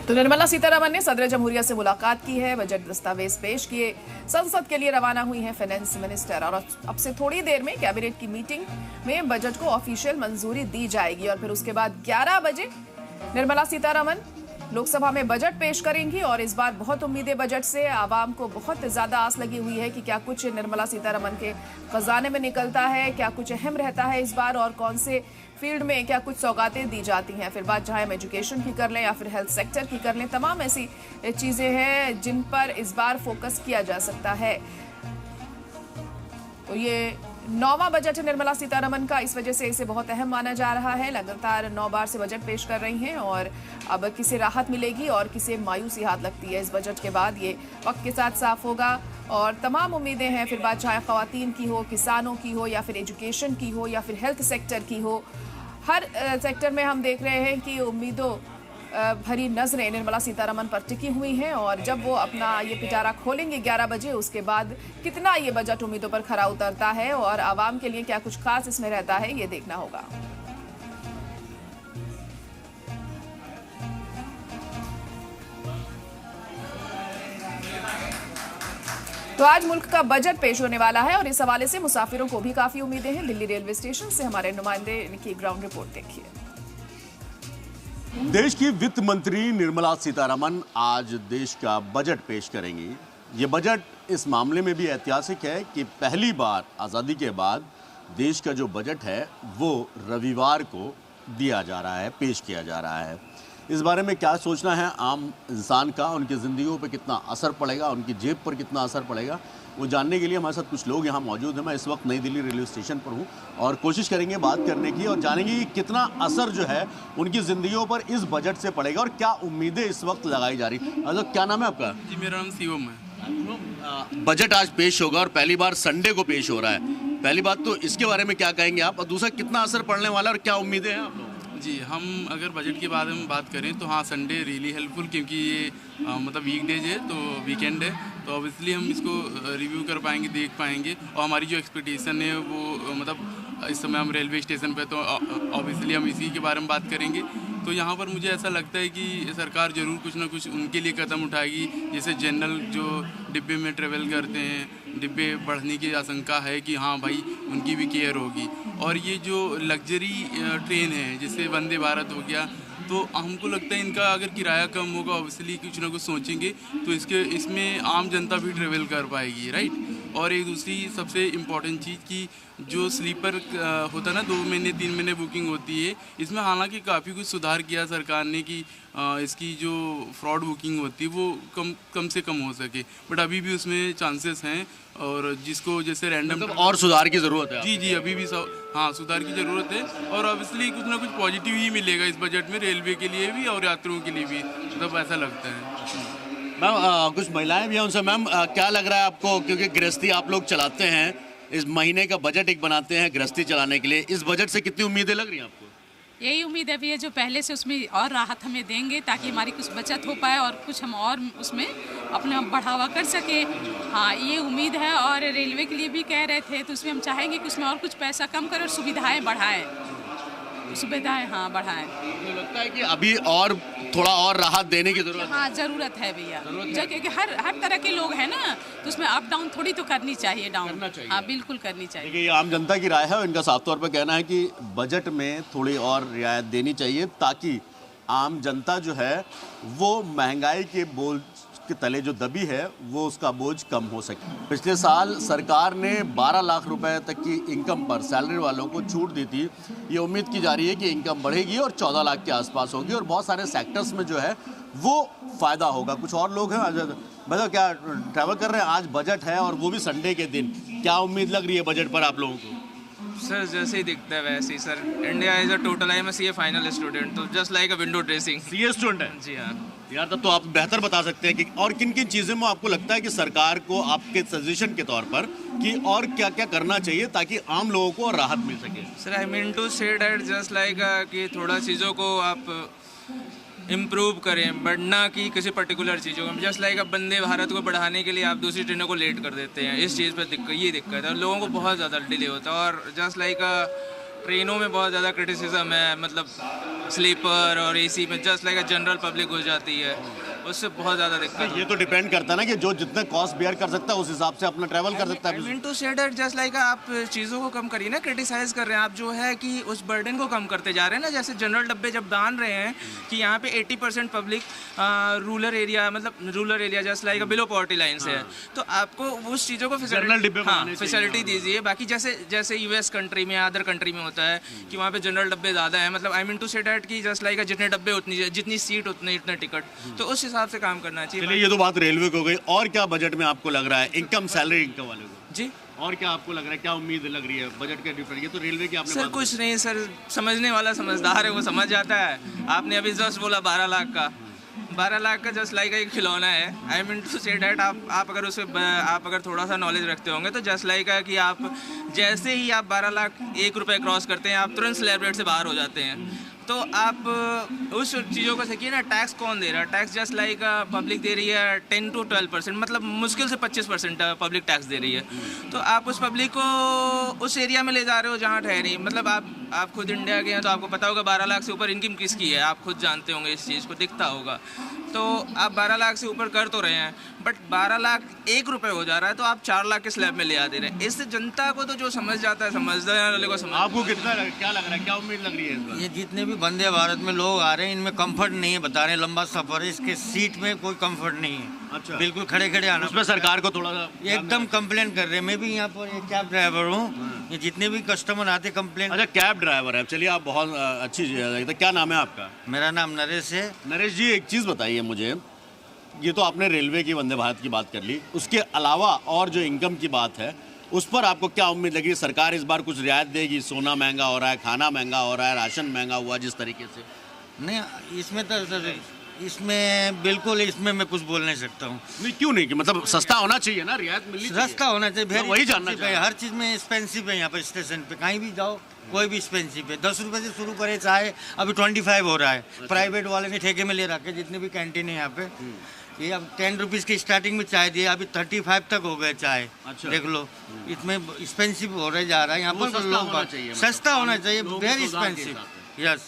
तो निर्मला सीतारमण ने सदर जमहूरिया से मुलाकात की है, बजट दस्तावेज पेश किए, संसद के लिए रवाना हुई हैं फाइनेंस मिनिस्टर। और अब से थोड़ी देर में कैबिनेट की मीटिंग में बजट को ऑफिशियल मंजूरी दी जाएगी और फिर उसके बाद 11 बजे निर्मला सीतारमण लोकसभा में बजट पेश करेंगी। और इस बार बहुत उम्मीदें बजट से, आवाम को बहुत ज्यादा आस लगी हुई है कि क्या कुछ निर्मला सीतारमण के खजाने में निकलता है, क्या कुछ अहम रहता है इस बार और कौन से फील्ड में क्या कुछ सौगातें दी जाती हैं। फिर बात चाहे हम एजुकेशन की कर लें या फिर हेल्थ सेक्टर की कर लें, तमाम ऐसी चीजें हैं जिन पर इस बार फोकस किया जा सकता है। तो ये 9वां बजट है निर्मला सीतारमण का, इस वजह से इसे बहुत अहम माना जा रहा है। लगातार 9 बार से बजट पेश कर रही हैं और अब किसे राहत मिलेगी और किसे मायूसी हाथ लगती है इस बजट के बाद, ये वक्त के साथ साफ होगा। और तमाम उम्मीदें हैं, फिर बात चाहे खवातीन की हो, किसानों की हो या फिर एजुकेशन की हो या फिर हेल्थ सेक्टर की हो, हर सेक्टर में हम देख रहे हैं कि उम्मीदों भरी नजरें निर्मला सीतारमण पर टिकी हुई हैं। और जब वो अपना ये पिटारा खोलेंगे 11 बजे, उसके बाद कितना ये बजट उम्मीदों पर खरा उतरता है और आवाम के लिए क्या कुछ खास इसमें रहता है, ये देखना होगा। तो आज मुल्क का बजट पेश होने वाला है और इस हवाले से मुसाफिरों को भी काफी उम्मीदें हैं। दिल्ली रेलवे स्टेशन से हमारे नुमाइंदे की ग्राउंड रिपोर्ट देखिए। देश की वित्त मंत्री निर्मला सीतारमण आज देश का बजट पेश करेंगी। ये बजट इस मामले में भी ऐतिहासिक है कि पहली बार आज़ादी के बाद देश का जो बजट है वो रविवार को दिया जा रहा है, पेश किया जा रहा है। इस बारे में क्या सोचना है आम इंसान का, उनकी ज़िंदगियों पर कितना असर पड़ेगा, उनकी जेब पर कितना असर पड़ेगा, वो जानने के लिए हमारे साथ कुछ लोग यहाँ मौजूद हैं। मैं इस वक्त नई दिल्ली रेलवे स्टेशन पर हूँ और कोशिश करेंगे बात करने की और जानेंगे कि कितना असर जो है उनकी ज़िंदगियों पर इस बजट से पड़ेगा और क्या उम्मीदें इस वक्त लगाई जा रही। मतलब क्या नाम है आपका? जी, मेरा नाम शिवम है। बजट आज पेश होगा और पहली बार संडे को पेश हो रहा है। पहली बात तो इसके बारे में क्या कहेंगे आप, और दूसरा कितना असर पड़ने वाला है और क्या उम्मीदें हैं आप लोग? जी, हम अगर बजट के बारे में बात करें तो हाँ, संडे रियली हेल्पफुल, क्योंकि ये मतलब वीकडेज है तो वीकेंड है, तो ऑब्वियसली हम इसको रिव्यू कर पाएंगे, देख पाएंगे। और हमारी जो एक्सपेक्टेशन है वो मतलब इस समय हम रेलवे स्टेशन पे, तो ऑब्वियसली हम इसी के बारे में बात करेंगे। तो यहाँ पर मुझे ऐसा लगता है कि सरकार ज़रूर कुछ ना कुछ उनके लिए कदम उठाएगी। जैसे जनरल जो डिब्बे में ट्रेवल करते हैं, डिब्बे बढ़ने की आशंका है कि हाँ भाई, उनकी भी केयर होगी। और ये जो लग्जरी ट्रेन है जैसे वंदे भारत हो गया, तो हमको लगता है इनका अगर किराया कम होगा, ऑब्वियसली कुछ ना कुछ सोचेंगे तो इसमें आम जनता भी ट्रेवल कर पाएगी, राइट। और एक दूसरी सबसे इम्पॉर्टेंट चीज़ कि जो स्लीपर होता है ना, 2 महीने 3 महीने बुकिंग होती है, इसमें हालांकि काफ़ी कुछ सुधार किया सरकार ने कि इसकी जो फ्रॉड बुकिंग होती है वो कम से कम हो सके, बट अभी भी उसमें चांसेस हैं। और जिसको जैसे रैंडम मतलब और सुधार की ज़रूरत है। जी, अभी भी हाँ, सुधार की ज़रूरत है। और ऑब्वियसली कुछ ना कुछ पॉजिटिव ही मिलेगा इस बजट में, रेलवे के लिए भी और यात्रियों के लिए भी, मतलब ऐसा लगता है। मैम, कुछ महिलाएं भी हैं, उनसे मैम क्या लग रहा है आपको, क्योंकि गृहस्थी आप लोग चलाते हैं, इस महीने का बजट एक बनाते हैं गृहस्थी चलाने के लिए, इस बजट से कितनी उम्मीदें लग रही हैं आपको? यही उम्मीद अभी है जो पहले से उसमें और राहत हमें देंगे ताकि हमारी कुछ बचत हो पाए और कुछ हम और उसमें अपना बढ़ावा कर सके। हाँ, ये उम्मीद है। और रेलवे के लिए भी कह रहे थे तो उसमें हम चाहेंगे कि उसमें और कुछ पैसा कम करें और सुविधाएं बढ़ाएं, हाँ बढ़ाएं। मुझे लगता है कि अभी और थोड़ा और राहत देने की जरूरत है। हाँ, ज़रूरत है भैया, क्योंकि हर तरह के लोग हैं ना, तो उसमें अप डाउन थोड़ी तो करनी चाहिए, डाउन हाँ बिल्कुल करनी चाहिए। देखिए, ये आम जनता की राय है और इनका साफ तौर पर कहना है कि बजट में थोड़ी और रियायत देनी चाहिए ताकि आम जनता जो है वो महंगाई के बोझ के तले जो दबी है वो उसका बोझ कम हो सके। पिछले साल सरकार ने 12 लाख रुपए तक की इनकम पर सैलरी वालों को छूट दी थी। ये उम्मीद की जा रही है कि इनकम बढ़ेगी और 14 लाख के आसपास होगी और बहुत सारे सेक्टर्स में जो है वो फ़ायदा होगा। कुछ और लोग हैं, मतलब क्या ट्रैवल कर रहे हैं, आज बजट है और वो भी संडे के दिन, क्या उम्मीद लग रही है बजट पर आप लोगों को? सर, जैसे ही दिखता है वैसे ही sir. India is a total, I am CA final student, तो just like a window dressing. CA student है? जी हाँ यार, तब तो आप बेहतर बता सकते हैं कि और किन किन चीज़ों में आपको लगता है कि सरकार को आपके सजेशन के तौर पर कि और क्या क्या करना चाहिए ताकि आम लोगों को राहत मिल सके। Sir, I mean to say that just like कि थोड़ा चीज़ों को आप इम्प्रूव करें, बट ना कि किसी पर्टिकुलर चीज़ों को। जस्ट लाइक अब वंदे भारत को बढ़ाने के लिए आप दूसरी ट्रेनों को लेट कर देते हैं, इस चीज़ पर दिक्कत है। लोगों को बहुत ज़्यादा डिले होता है। और जस्ट लाइक ट्रेनों में बहुत ज़्यादा क्रिटिसिज्म है, मतलब स्लीपर और एसी में जस्ट लाइक जनरल पब्लिक घुस जाती है, उससे बहुत ज़्यादा दिक्कत। ये तो डिपेंड करता है ना कि जो जितने कॉस्ट बेयर कर सकता है उस हिसाब से अपना ट्रैवल कर सकता आई है। Mean to say that just like आप चीज़ों को कम करिए ना, क्रिटिसाइज कर रहे हैं आप जो है कि उस बर्डन को कम करते जा रहे हैं ना। जैसे जनरल डब्बे जब बांध रहे हैं कि यहाँ पे 80% पब्लिक रूरल एरिया, मतलब rural area just like below poverty line से है, तो आपको उस चीज़ों को फैसिलिटी दीजिए। बाकी जैसे यूएस कंट्री में, अदर कंट्री में होता है कि वहाँ पे जनरल डब्बे ज़्यादा है, मतलब I mean to say that कि जस्ट लाइक जितने डब्बे उतनी, जितनी सीट उतने इतने टिकट, तो उस हिसाब से काम करना चाहिए। चलिए ये तो बात रेलवे को हो गई, और क्या बजट में आपको लग रहा है इनकम, सैलरी इनकम वाले को? जी और क्या आपको लग रहा है, क्या उम्मीद लग रही है बजट के डिफरेंट? ये तो रेलवे की आपने सर बात कुछ नहीं सर, समझने वाला समझदार है, वो समझ जाता है। आपने अभी जस्ट बोला 12 लाख का, 12 लाख का जस्ट लाइक एक खिलौना है। I mean to say that आप अगर उसे आप अगर थोड़ा सा नॉलेज रखते होंगे तो जस्ट लाइक है कि आप जैसे ही आप 12 लाख 1 रुपये क्रॉस करते हैं आप तुरंत स्लैब रेट से बाहर हो जाते हैं। तो आप उस चीज़ों को सीखिए ना। टैक्स कौन दे रहा है? टैक्स जस्ट लाइक पब्लिक दे रही है 10 to 12%, मतलब मुश्किल से 25% पब्लिक टैक्स दे रही है। तो आप उस पब्लिक को उस एरिया में ले जा रहे हो जहाँ ठहरी, मतलब आप खुद इंडिया के हैं तो आपको पता होगा 12 लाख से ऊपर इनकम किसकी है, आप खुद जानते होंगे, इस चीज़ को दिखता होगा। तो आप 12 लाख से ऊपर कर तो रहे हैं, बट 12 लाख 1 रुपये हो जा रहा है तो आप 4 लाख के स्लैब में ले आ दे रहे हैं। इससे जनता को तो जो समझ जाता है, समझदार वाले को समझ। आपको कितना क्या लग रहा है, क्या उम्मीद लग रही है इस बार? ये जितने भी वंदे भारत में लोग आ रहे हैं इनमें कंफर्ट नहीं है, बता रहे हैं लंबा सफर है, इसके सीट में कोई कंफर्ट नहीं है। अच्छा। बिल्कुल खड़े खड़े आना, उसमें सरकार को थोड़ा सा एकदम कंप्लेन कर रहे हैं। मैं भी यहाँ पर एक कैब ड्राइवर हूँ, ये जितने भी कस्टमर आते कंप्लेन। अच्छा, कैब ड्राइवर है, चलिए आप बहुत अच्छी चीज़ है। क्या नाम है आपका? मेरा नाम नरेश है। नरेश जी, एक चीज़ बताइए मुझे, ये तो आपने रेलवे की वंदे भारत की बात कर ली, उसके अलावा और जो इनकम की बात है उस पर आपको क्या उम्मीद लगी? सरकार इस बार कुछ रियायत देगी? सोना महंगा हो रहा है, खाना महंगा हो रहा है, राशन महंगा हुआ जिस तरीके से। नहीं, इसमें तो इसमें बिल्कुल इसमें मैं कुछ बोल नहीं सकता हूँ। नहीं, क्यों नहीं? कि मतलब सस्ता होना चाहिए ना, रियायत मिलनी चाहिए। सस्ता होना चाहिए, मैं वही जानना expensive है, हर चीज़ में एक्सपेंसिव है। यहाँ पर स्टेशन पे कहीं भी जाओ कोई भी एक्सपेंसिव है। 10 रुपये से शुरू करे चाहे, अभी 25 हो रहा है। प्राइवेट वाले ने ठेके में ले रखे, जितने भी कैंटीन है यहाँ पे, ये अब 10 रुपीज़ की स्टार्टिंग में चाय दिए, अभी 35 तक हो गए चाय। अच्छा। देख लो, इसमें एक्सपेंसिव हो रहा जा रहा है यहाँ वो पर। सस्ता होना चाहिए, सस्ता होना चाहिए, लोगों की वेरी सुविधा के एक्सपेंसिव। हिसाब यस,